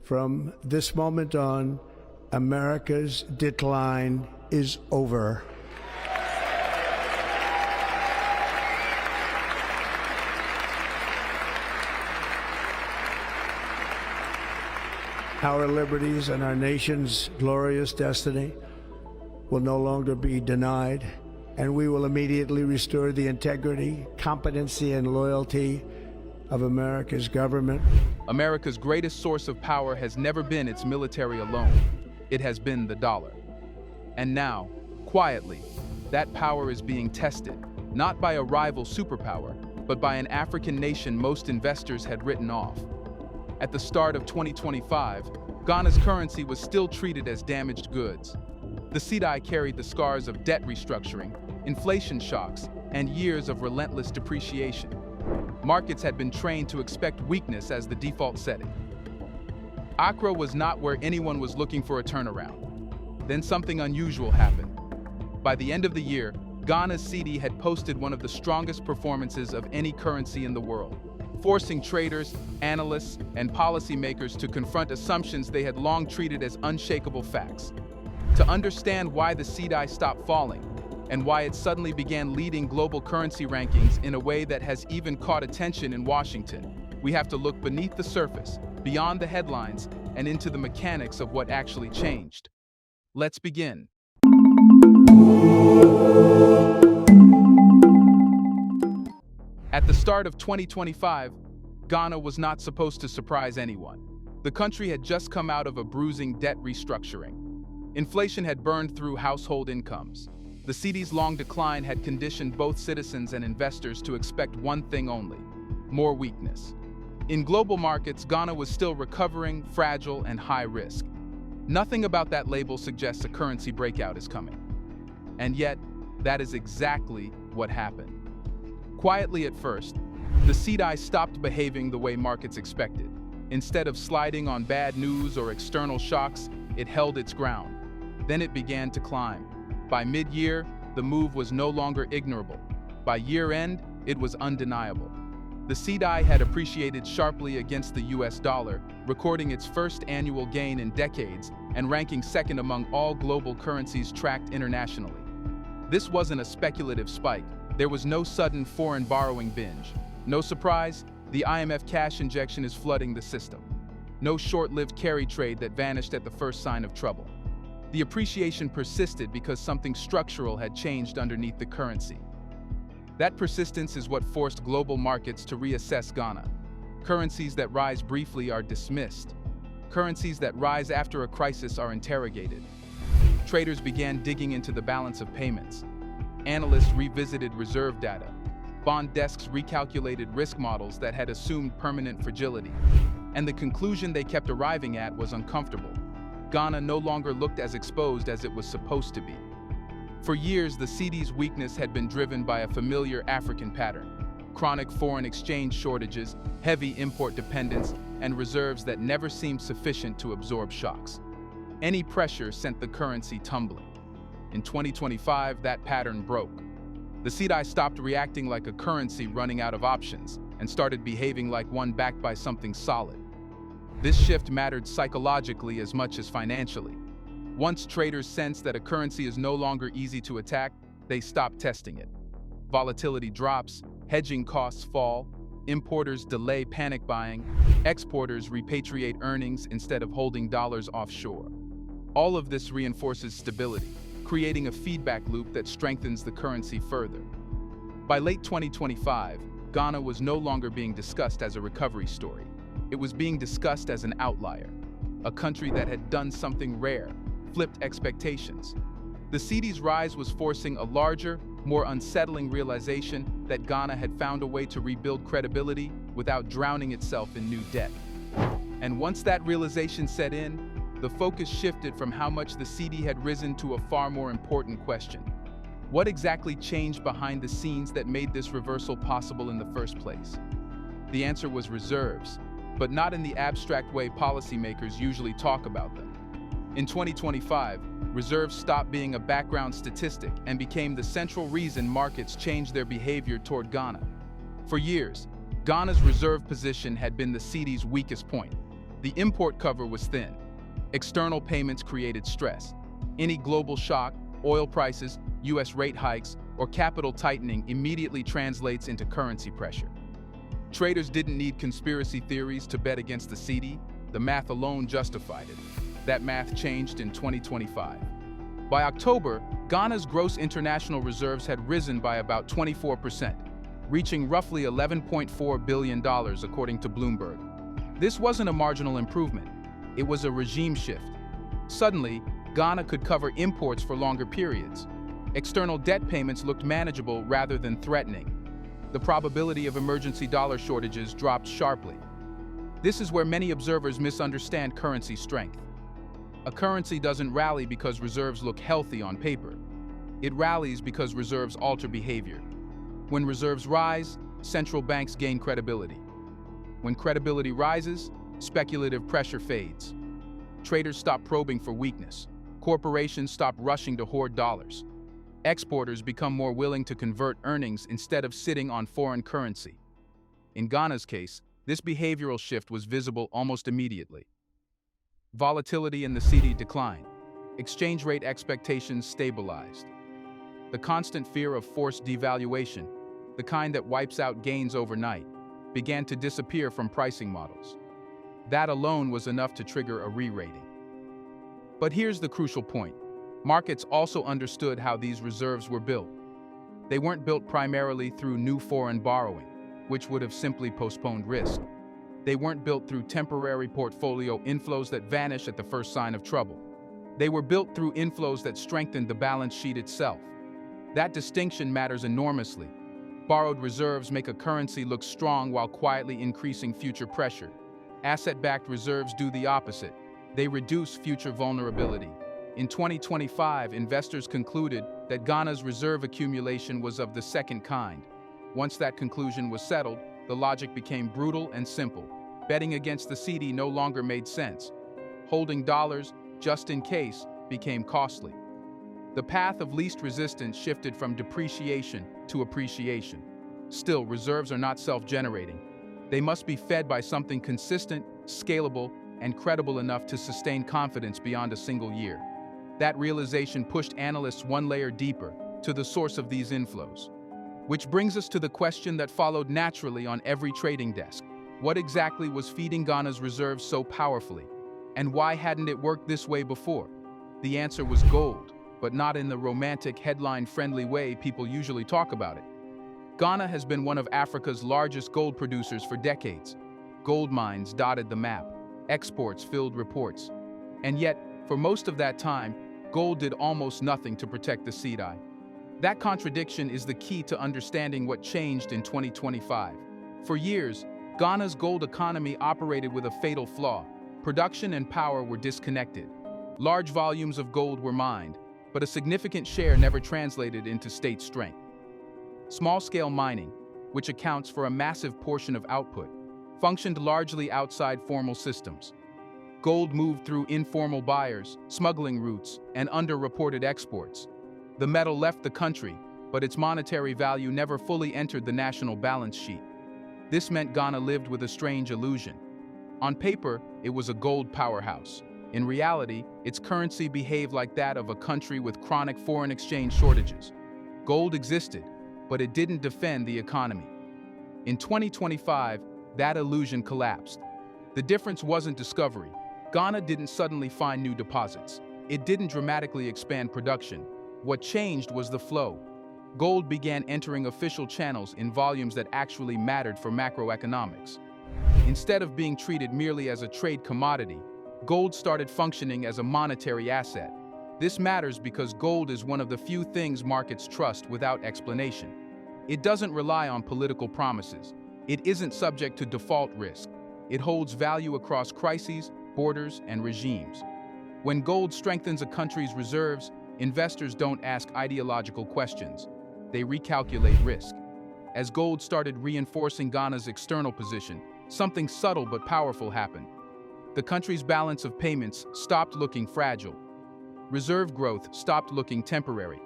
From this moment on, America's decline is over. Our liberties and our nation's glorious destiny will no longer be denied, and we will immediately restore the integrity, competency, and loyalty of America's government. America's greatest source of power has never been its military alone. It has been the dollar. And now, quietly, that power is being tested, not by a rival superpower, but by an African nation most investors had written off. At the start of 2025, Ghana's currency was still treated as damaged goods. The cedi carried the scars of debt restructuring, inflation shocks, and years of relentless depreciation. Markets had been trained to expect weakness as the default setting. Accra was not where anyone was looking for a turnaround. Then something unusual happened. By the end of the year, Ghana's cedi had posted one of the strongest performances of any currency in the world, forcing traders, analysts, and policymakers to confront assumptions they had long treated as unshakable facts. To understand why the cedi stopped falling, and why it suddenly began leading global currency rankings in a way that has even caught attention in Washington, we have to look beneath the surface, beyond the headlines, and into the mechanics of what actually changed. Let's begin. At the start of 2025, Ghana was not supposed to surprise anyone. The country had just come out of a bruising debt restructuring. Inflation had burned through household incomes. The cedi's long decline had conditioned both citizens and investors to expect one thing only: more weakness. In global markets, Ghana was still recovering, fragile, and high risk. Nothing about that label suggests a currency breakout is coming. And yet, that is exactly what happened. Quietly at first, the cedi stopped behaving the way markets expected. Instead of sliding on bad news or external shocks, it held its ground. Then it began to climb. By mid-year, the move was no longer ignorable. By year-end, it was undeniable. The cedi had appreciated sharply against the US dollar, recording its first annual gain in decades and ranking second among all global currencies tracked internationally. This wasn't a speculative spike. There was no sudden foreign borrowing binge. No surprise, the IMF cash injection is flooding the system. No short-lived carry trade that vanished at the first sign of trouble. The appreciation persisted because something structural had changed underneath the currency. That persistence is what forced global markets to reassess Ghana. Currencies that rise briefly are dismissed. Currencies that rise after a crisis are interrogated. Traders began digging into the balance of payments. Analysts revisited reserve data. Bond desks recalculated risk models that had assumed permanent fragility. And the conclusion they kept arriving at was uncomfortable. Ghana no longer looked as exposed as it was supposed to be. For years, the cedi's weakness had been driven by a familiar African pattern: chronic foreign exchange shortages, heavy import dependence, and reserves that never seemed sufficient to absorb shocks. Any pressure sent the currency tumbling. In 2025, that pattern broke. The cedi stopped reacting like a currency running out of options and started behaving like one backed by something solid. This shift mattered psychologically as much as financially. Once traders sensed that a currency is no longer easy to attack, they stop testing it. Volatility drops, hedging costs fall, importers delay panic buying, exporters repatriate earnings instead of holding dollars offshore. All of this reinforces stability, creating a feedback loop that strengthens the currency further. By late 2025, Ghana was no longer being discussed as a recovery story. It was being discussed as an outlier, a country that had done something rare, flipped expectations. The cedi's rise was forcing a larger, more unsettling realization that Ghana had found a way to rebuild credibility without drowning itself in new debt. And once that realization set in, the focus shifted from how much the cedi had risen to a far more important question. What exactly changed behind the scenes that made this reversal possible in the first place? The answer was reserves, but not in the abstract way policymakers usually talk about them. In 2025, reserves stopped being a background statistic and became the central reason markets changed their behavior toward Ghana. For years, Ghana's reserve position had been the cedi's weakest point. The import cover was thin. External payments created stress. Any global shock, oil prices, US rate hikes, or capital tightening immediately translates into currency pressure. Traders didn't need conspiracy theories to bet against the cedi. The math alone justified it. That math changed in 2025. By October, Ghana's gross international reserves had risen by about 24%, reaching roughly $11.4 billion according to Bloomberg. This wasn't a marginal improvement. It was a regime shift. Suddenly, Ghana could cover imports for longer periods. External debt payments looked manageable rather than threatening. The probability of emergency dollar shortages dropped sharply. This is where many observers misunderstand currency strength. A currency doesn't rally because reserves look healthy on paper. It rallies because reserves alter behavior. When reserves rise, central banks gain credibility. When credibility rises, speculative pressure fades. Traders stop probing for weakness. Corporations stop rushing to hoard dollars. Exporters become more willing to convert earnings instead of sitting on foreign currency. In Ghana's case, this behavioral shift was visible almost immediately. Volatility in the cedi declined. Exchange rate expectations stabilized. The constant fear of forced devaluation, the kind that wipes out gains overnight, began to disappear from pricing models. That alone was enough to trigger a re-rating. But here's the crucial point. Markets also understood how these reserves were built. They weren't built primarily through new foreign borrowing, which would have simply postponed risk. They weren't built through temporary portfolio inflows that vanish at the first sign of trouble. They were built through inflows that strengthened the balance sheet itself. That distinction matters enormously. Borrowed reserves make a currency look strong while quietly increasing future pressure. Asset-backed reserves do the opposite. They reduce future vulnerability. In 2025, investors concluded that Ghana's reserve accumulation was of the second kind. Once that conclusion was settled, the logic became brutal and simple. Betting against the cedi no longer made sense. Holding dollars, just in case, became costly. The path of least resistance shifted from depreciation to appreciation. Still, reserves are not self-generating. They must be fed by something consistent, scalable, and credible enough to sustain confidence beyond a single year. That realization pushed analysts one layer deeper, to the source of these inflows. Which brings us to the question that followed naturally on every trading desk. What exactly was feeding Ghana's reserves so powerfully? And why hadn't it worked this way before? The answer was gold, but not in the romantic, headline-friendly way people usually talk about it. Ghana has been one of Africa's largest gold producers for decades. Gold mines dotted the map. Exports filled reports. And yet, for most of that time, gold did almost nothing to protect the cedi. That contradiction is the key to understanding what changed in 2025. For years, Ghana's gold economy operated with a fatal flaw. Production and power were disconnected. Large volumes of gold were mined, but a significant share never translated into state strength. Small-scale mining, which accounts for a massive portion of output, functioned largely outside formal systems. Gold moved through informal buyers, smuggling routes, and underreported exports. The metal left the country, but its monetary value never fully entered the national balance sheet. This meant Ghana lived with a strange illusion. On paper, it was a gold powerhouse. In reality, its currency behaved like that of a country with chronic foreign exchange shortages. Gold existed, but it didn't defend the economy. In 2025, that illusion collapsed. The difference wasn't discovery. Ghana didn't suddenly find new deposits. It didn't dramatically expand production. What changed was the flow. Gold began entering official channels in volumes that actually mattered for macroeconomics. Instead of being treated merely as a trade commodity, gold started functioning as a monetary asset. This matters because gold is one of the few things markets trust without explanation. It doesn't rely on political promises. It isn't subject to default risk. It holds value across crises, borders, and regimes. When gold strengthens a country's reserves, investors don't ask ideological questions. They recalculate risk. As gold started reinforcing Ghana's external position, something subtle but powerful happened. The country's balance of payments stopped looking fragile. Reserve growth stopped looking temporary.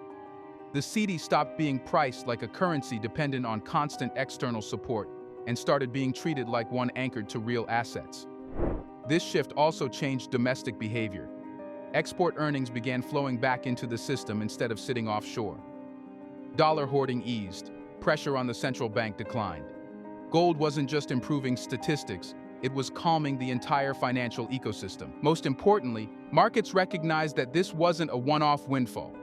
The cedi stopped being priced like a currency dependent on constant external support and started being treated like one anchored to real assets. This shift also changed domestic behavior. Export earnings began flowing back into the system instead of sitting offshore. Dollar hoarding eased. Pressure on the central bank declined. Gold wasn't just improving statistics, it was calming the entire financial ecosystem. Most importantly, markets recognized that this wasn't a one-off windfall.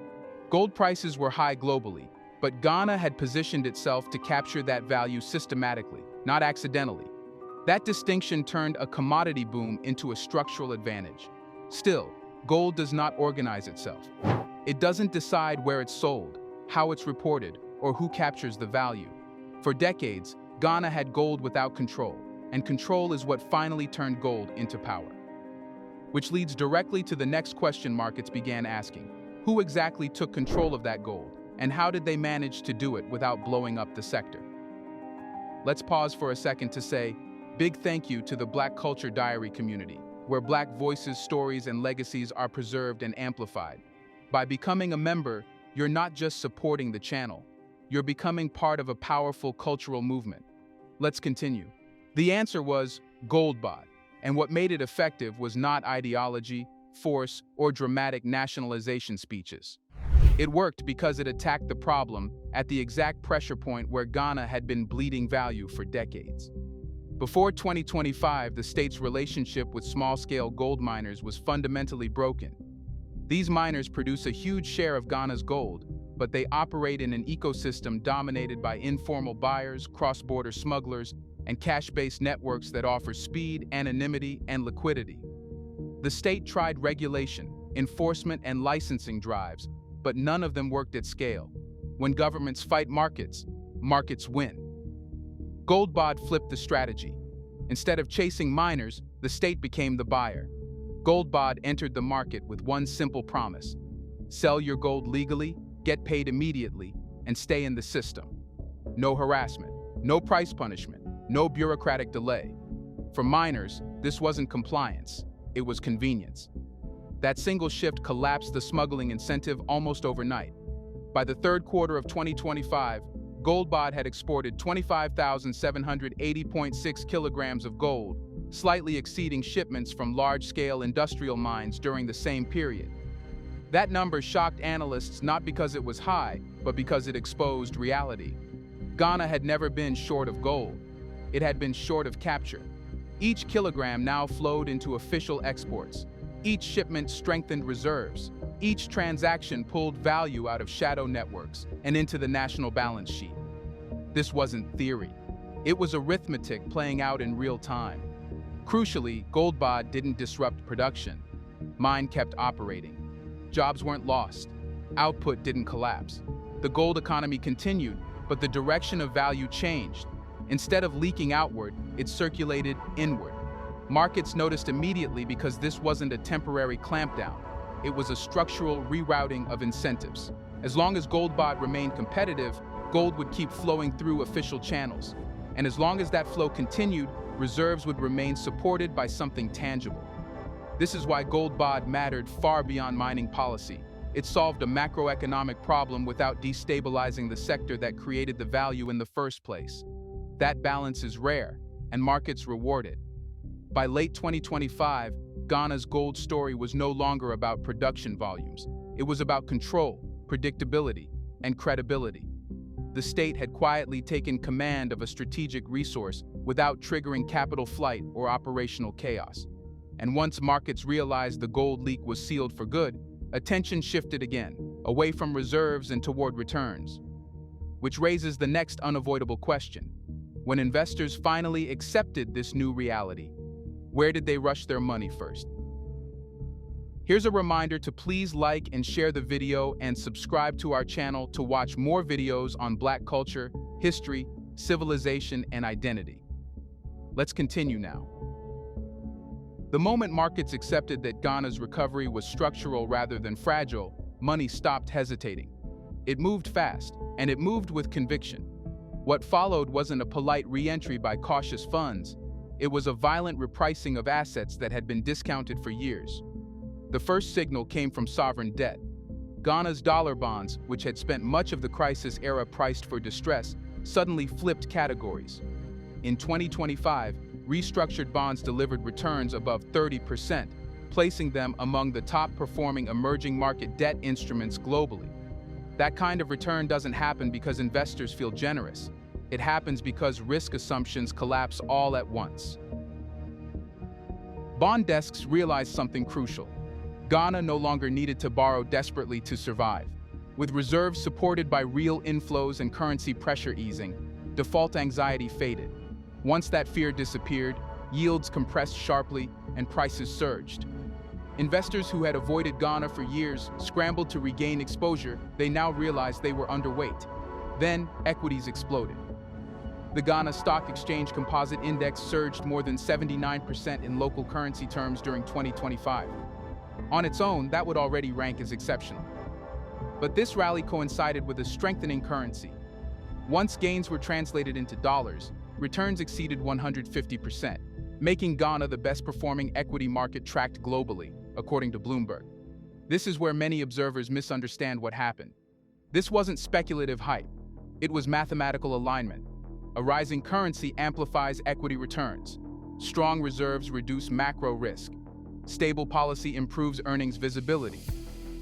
Gold prices were high globally, but Ghana had positioned itself to capture that value systematically, not accidentally. That distinction turned a commodity boom into a structural advantage. Still, gold does not organize itself. It doesn't decide where it's sold, how it's reported, or who captures the value. For decades, Ghana had gold without control, and control is what finally turned gold into power. Which leads directly to the next question markets began asking. Who exactly took control of that gold, and how did they manage to do it without blowing up the sector? Let's pause for a second to say, big thank you to the Black Culture Diary community, where Black voices, stories, and legacies are preserved and amplified. By becoming a member, you're not just supporting the channel, you're becoming part of a powerful cultural movement. Let's continue. The answer was Goldbot, and what made it effective was not ideology, force, or dramatic nationalization speeches. It worked because it attacked the problem at the exact pressure point where Ghana had been bleeding value for decades. Before 2025, the state's relationship with small-scale gold miners was fundamentally broken. These miners produce a huge share of Ghana's gold, but they operate in an ecosystem dominated by informal buyers, cross-border smugglers, and cash-based networks that offer speed, anonymity, and liquidity. The state tried regulation, enforcement, and licensing drives, but none of them worked at scale. When governments fight markets, markets win. Goldbot flipped the strategy. Instead of chasing miners, the state became the buyer. Goldbot entered the market with one simple promise: sell your gold legally, get paid immediately, and stay in the system. No harassment, no price punishment, no bureaucratic delay. For miners, this wasn't compliance, it was convenience. That single shift collapsed the smuggling incentive almost overnight. By the third quarter of 2025, Goldbot had exported 25,780.6 kilograms of gold, slightly exceeding shipments from large-scale industrial mines during the same period. That number shocked analysts not because it was high, but because it exposed reality. Ghana had never been short of gold. It had been short of capture. Each kilogram now flowed into official exports. Each shipment strengthened reserves. Each transaction pulled value out of shadow networks and into the national balance sheet. This wasn't theory. It was arithmetic playing out in real time. Crucially, Goldbot didn't disrupt production. Mine kept operating. Jobs weren't lost. Output didn't collapse. The gold economy continued, but the direction of value changed. Instead of leaking outward, it circulated inward. Markets noticed immediately because this wasn't a temporary clampdown. It was a structural rerouting of incentives. As long as Goldbot remained competitive, gold would keep flowing through official channels. And as long as that flow continued, reserves would remain supported by something tangible. This is why Goldbot mattered far beyond mining policy. It solved a macroeconomic problem without destabilizing the sector that created the value in the first place. That balance is rare, and markets reward it. By late 2025, Ghana's gold story was no longer about production volumes. It was about control, predictability, and credibility. The state had quietly taken command of a strategic resource without triggering capital flight or operational chaos. And once markets realized the gold leak was sealed for good, attention shifted again, away from reserves and toward returns. Which raises the next unavoidable question. When investors finally accepted this new reality, where did they rush their money first? Here's a reminder to please like and share the video and subscribe to our channel to watch more videos on Black culture, history, civilization, and identity. Let's continue now. The moment markets accepted that Ghana's recovery was structural rather than fragile, money stopped hesitating. It moved fast, and it moved with conviction. What followed wasn't a polite re-entry by cautious funds. It was a violent repricing of assets that had been discounted for years. The first signal came from sovereign debt. Ghana's dollar bonds, which had spent much of the crisis era priced for distress, suddenly flipped categories. In 2025, restructured bonds delivered returns above 30%, placing them among the top-performing emerging market debt instruments globally. That kind of return doesn't happen because investors feel generous. It happens because risk assumptions collapse all at once. Bond desks realized something crucial. Ghana no longer needed to borrow desperately to survive. With reserves supported by real inflows and currency pressure easing, default anxiety faded. Once that fear disappeared, yields compressed sharply and prices surged. Investors who had avoided Ghana for years scrambled to regain exposure. They now realized they were underweight. Then, equities exploded. The Ghana Stock Exchange Composite Index surged more than 79% in local currency terms during 2025. On its own, that would already rank as exceptional. But this rally coincided with a strengthening currency. Once gains were translated into dollars, returns exceeded 150%, making Ghana the best-performing equity market tracked globally, according to Bloomberg. This is where many observers misunderstand what happened. This wasn't speculative hype. It was mathematical alignment. A rising currency amplifies equity returns. Strong reserves reduce macro risk. Stable policy improves earnings visibility.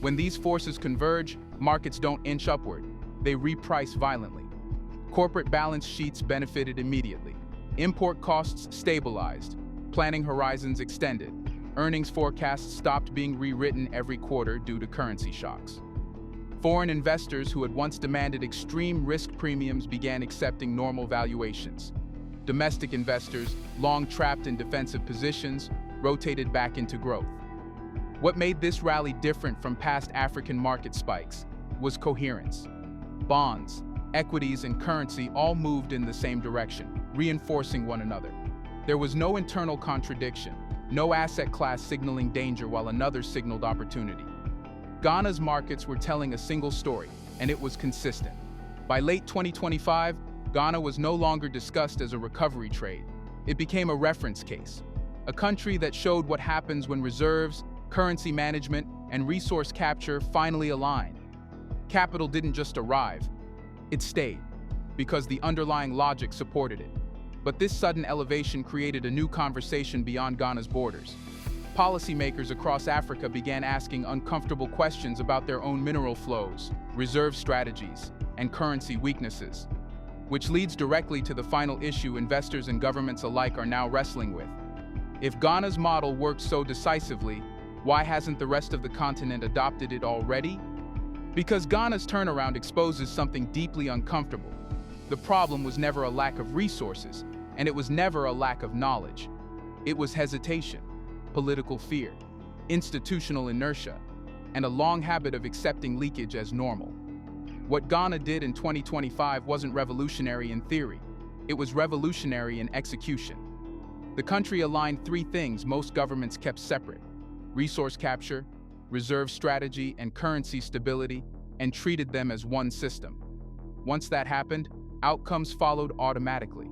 When these forces converge, markets don't inch upward. They reprice violently. Corporate balance sheets benefited immediately. Import costs stabilized. Planning horizons extended. Earnings forecasts stopped being rewritten every quarter due to currency shocks. Foreign investors who had once demanded extreme risk premiums began accepting normal valuations. Domestic investors, long trapped in defensive positions, rotated back into growth. What made this rally different from past African market spikes was coherence. Bonds, equities, and currency all moved in the same direction, reinforcing one another. There was no internal contradiction, no asset class signaling danger while another signaled opportunity. Ghana's markets were telling a single story, and it was consistent. By late 2025, Ghana was no longer discussed as a recovery trade. It became a reference case, a country that showed what happens when reserves, currency management, and resource capture finally align. Capital didn't just arrive, it stayed, because the underlying logic supported it. But this sudden elevation created a new conversation beyond Ghana's borders. Policymakers across Africa began asking uncomfortable questions about their own mineral flows, reserve strategies, and currency weaknesses, which leads directly to the final issue investors and governments alike are now wrestling with. If Ghana's model worked so decisively, why hasn't the rest of the continent adopted it already? Because Ghana's turnaround exposes something deeply uncomfortable. The problem was never a lack of resources, and it was never a lack of knowledge. It was hesitation, political fear, institutional inertia, and a long habit of accepting leakage as normal. What Ghana did in 2025 wasn't revolutionary in theory, it was revolutionary in execution. The country aligned three things most governments kept separate: resource capture, reserve strategy, and currency stability, and treated them as one system. Once that happened, outcomes followed automatically.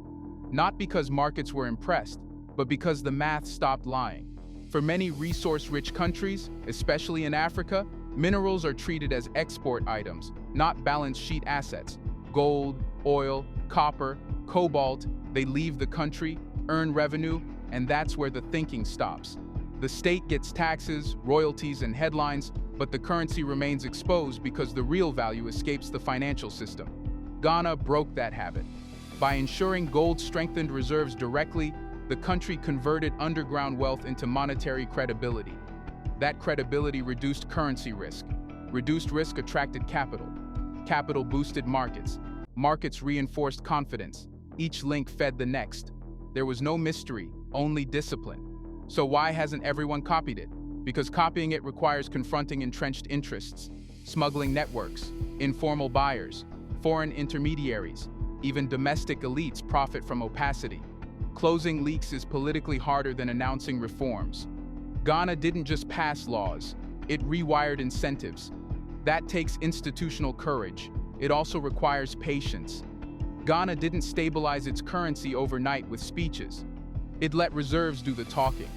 Not because markets were impressed, but because the math stopped lying. For many resource-rich countries, especially in Africa, minerals are treated as export items, not balance sheet assets. Gold, oil, copper, cobalt, they leave the country, earn revenue, and that's where the thinking stops. The state gets taxes, royalties, and headlines, but the currency remains exposed because the real value escapes the financial system. Ghana broke that habit. By ensuring gold strengthened reserves directly, the country converted underground wealth into monetary credibility. That credibility reduced currency risk. Reduced risk attracted capital. Capital boosted markets. Markets reinforced confidence. Each link fed the next. There was no mystery, only discipline. So why hasn't everyone copied it? Because copying it requires confronting entrenched interests, smuggling networks, informal buyers, foreign intermediaries. Even domestic elites profit from opacity. Closing leaks is politically harder than announcing reforms. Ghana didn't just pass laws, it rewired incentives. That takes institutional courage. It also requires patience. Ghana didn't stabilize its currency overnight with speeches. It let reserves do the talking.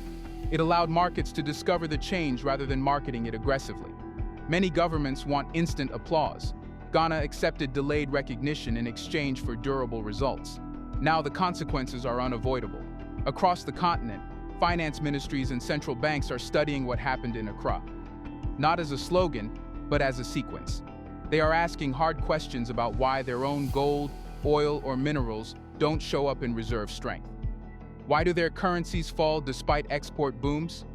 It allowed markets to discover the change rather than marketing it aggressively. Many governments want instant applause. Ghana accepted delayed recognition in exchange for durable results. Now the consequences are unavoidable. Across the continent, finance ministries and central banks are studying what happened in Accra. Not as a slogan, but as a sequence. They are asking hard questions about why their own gold, oil, or minerals don't show up in reserve strength. Why do their currencies fall despite export booms?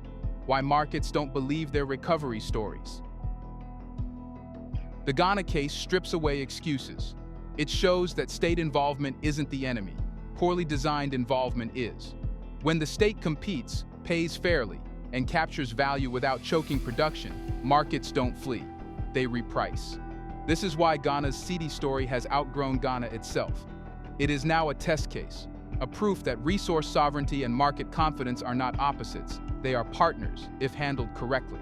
Why markets don't believe their recovery stories? The Ghana case strips away excuses. It shows that state involvement isn't the enemy. Poorly designed involvement is. When the state competes, pays fairly, and captures value without choking production, markets don't flee. They reprice. This is why Ghana's seedy story has outgrown Ghana itself. It is now a test case, a proof that resource sovereignty and market confidence are not opposites. They are partners, if handled correctly.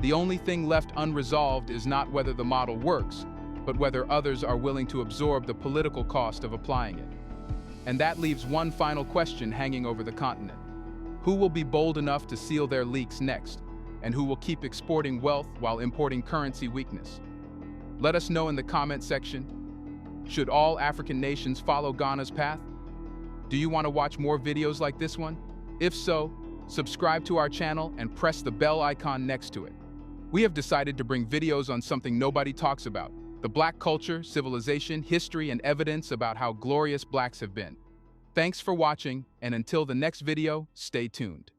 The only thing left unresolved is not whether the model works, but whether others are willing to absorb the political cost of applying it. And that leaves one final question hanging over the continent. Who will be bold enough to seal their leaks next? And who will keep exporting wealth while importing currency weakness? Let us know in the comment section. Should all African nations follow Ghana's path? Do you want to watch more videos like this one? If so, subscribe to our channel and press the bell icon next to it. We have decided to bring videos on something nobody talks about: the Black culture, civilization, history, and evidence about how glorious Blacks have been. Thanks for watching, and until the next video, stay tuned.